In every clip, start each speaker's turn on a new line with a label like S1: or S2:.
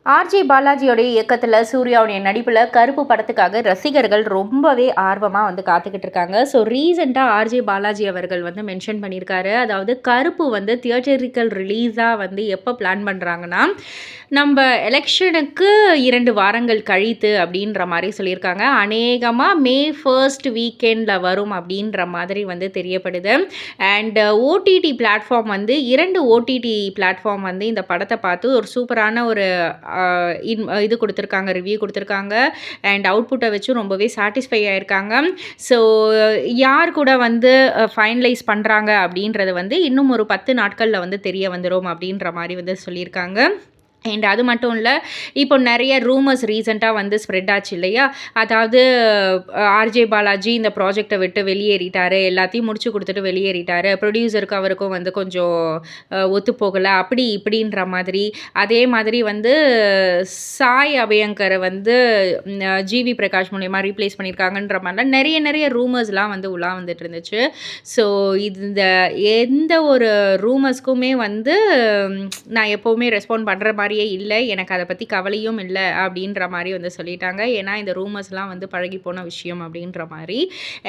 S1: RJ பாலாஜியோடைய இயக்கத்தில் சூர்யாவுடைய நடிப்பில் கருப்பு படத்துக்காக ரசிகர்கள் ரொம்பவே ஆர்வமாக வந்து காத்துக்கிட்டு இருக்காங்க. ஸோ ரீசெண்டாக ஆர்ஜே பாலாஜி அவர்கள் வந்து மென்ஷன் பண்ணியிருக்காரு. அதாவது கருப்பு வந்து தியேட்டரிக்கல் ரிலீஸாக வந்து எப்போ பிளான் பண்ணுறாங்கன்னா, நம்ம எலெக்ஷனுக்கு 2 வாரங்கள் கழித்து அப்படின்ற மாதிரி சொல்லியிருக்காங்க. அநேகமாக மே 1 வீக்கெண்டில் வரும் அப்படின்ற மாதிரி வந்து தெரியப்படுது. அண்ட் ஓடிடி பிளாட்ஃபார்ம் வந்து 2 ஓடிடி பிளாட்ஃபார்ம் வந்து இந்த படத்தை பார்த்து ஒரு சூப்பரான ஒரு இது கொடுத்துருக்காங்க, ரிவ்யூ கொடுத்துருக்காங்க. அண்ட் அவுட்புட்டை வச்சும் ரொம்பவே சாட்டிஸ்ஃபை ஆயிருக்காங்க. ஸோ யார் கூட வந்து ஃபைனலைஸ் பண்ணுறாங்க அப்படின்றது வந்து இன்னும் ஒரு 10 நாட்களில் வந்து தெரிய வந்துடும் அப்படின்ற மாதிரி வந்து சொல்லியிருக்காங்க. அண்ட் அது மட்டும் இல்லை, இப்போ நிறைய ரூமர்ஸ் ரீசெண்டாக வந்து ஸ்ப்ரெட் ஆச்சு இல்லையா? அதாவது ஆர்ஜே பாலாஜி இந்த ப்ராஜெக்டை விட்டு வெளியேறிட்டாரு, எல்லாத்தையும் முடிச்சு கொடுத்துட்டு வெளியேறிட்டாரு, ப்ரொடியூசருக்கு அவருக்கும் வந்து கொஞ்சம் ஒத்து போகலை, அப்படி இப்படின்ற மாதிரி. அதே மாதிரி வந்து சாய் அபயங்கரை வந்து ஜிவி பிரகாஷ் மூலயமா ரீப்ளேஸ் பண்ணியிருக்காங்கன்ற மாதிரிலாம் நிறைய ரூமர்ஸ்லாம் வந்து உலா வந்துட்டு இருந்துச்சு. ஸோ இந்த எந்த ஒரு ரூமர்ஸ்க்குமே வந்து நான் எப்போவுமே ரெஸ்பாண்ட் பண்ணுற மாதிரியே இல்லை, எனக்கு அதை பற்றி கவலையும் இல்லை அப்படின்ற மாதிரி வந்து சொல்லிட்டாங்க. ஏன்னா இந்த ரூமர்ஸ்லாம் வந்து பழகி போன விஷயம் அப்படின்ற மாதிரி.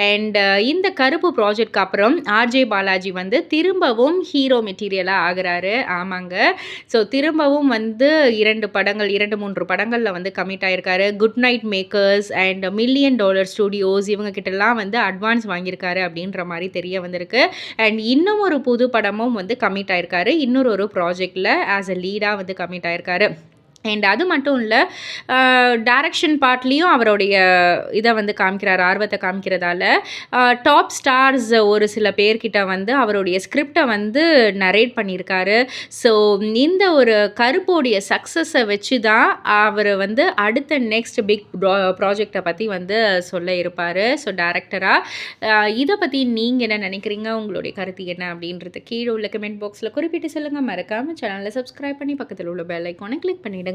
S1: அண்ட் இந்த கருப்பு ப்ராஜெக்ட்க்கு அப்புறம் ஆர்ஜே பாலாஜி வந்து திரும்பவும் ஹீரோ மெட்டீரியலாக ஆகிறாரு. ஆமாங்க. ஸோ திரும்பவும் வந்து 2 படங்கள் 2-3 படங்களில் வந்து கமிட் ஆகிருக்காரு. Good night makers and $1 million studios இவங்க கிட்டலாம் வந்து அட்வான்ஸ் வாங்கியிருக்காரு அப்படின்ற மாதிரி தெரிய வந்திருக்கு. அண்ட் இன்னும் ஒரு புது படமும் வந்து கமிட் ஆயிருக்காரு. இன்னொரு ப்ராஜெக்டில் ஆஸ் அ லீடாக வந்து கமிட் ஆயிருக்காரு. அண்ட் அது மட்டும் இல்லை, டைரக்ஷன் பார்ட்லேயும் அவருடைய இதை வந்து காமிக்கிறார், ஆர்வத்தை காமிக்கிறதால டாப் ஸ்டார்ஸ் ஒரு சில பேர்கிட்ட வந்து அவருடைய ஸ்கிரிப்டை வந்து நரேட் பண்ணியிருக்காரு. ஸோ இந்த ஒரு கருப்போடைய சக்ஸஸை வச்சு தான் அவர் வந்து அடுத்த நெக்ஸ்ட் பிக் ப்ராஜெக்டை பற்றி வந்து சொல்ல இருப்பார். ஸோ டேரக்டராக இதை பற்றி நீங்கள் என்ன நினைக்கிறீங்க, உங்களுடைய கருத்து என்ன அப்படின்றது கீழே உள்ள கமெண்ட் பாக்ஸில் குறிப்பிட்டு சொல்லுங்கள். மறக்காமல் சேனலை சப்ஸ்கிரைப் பண்ணி பக்கத்தில் உள்ள பெல் ஐக்கானை கிளிக் பண்ணிவிடுங்க.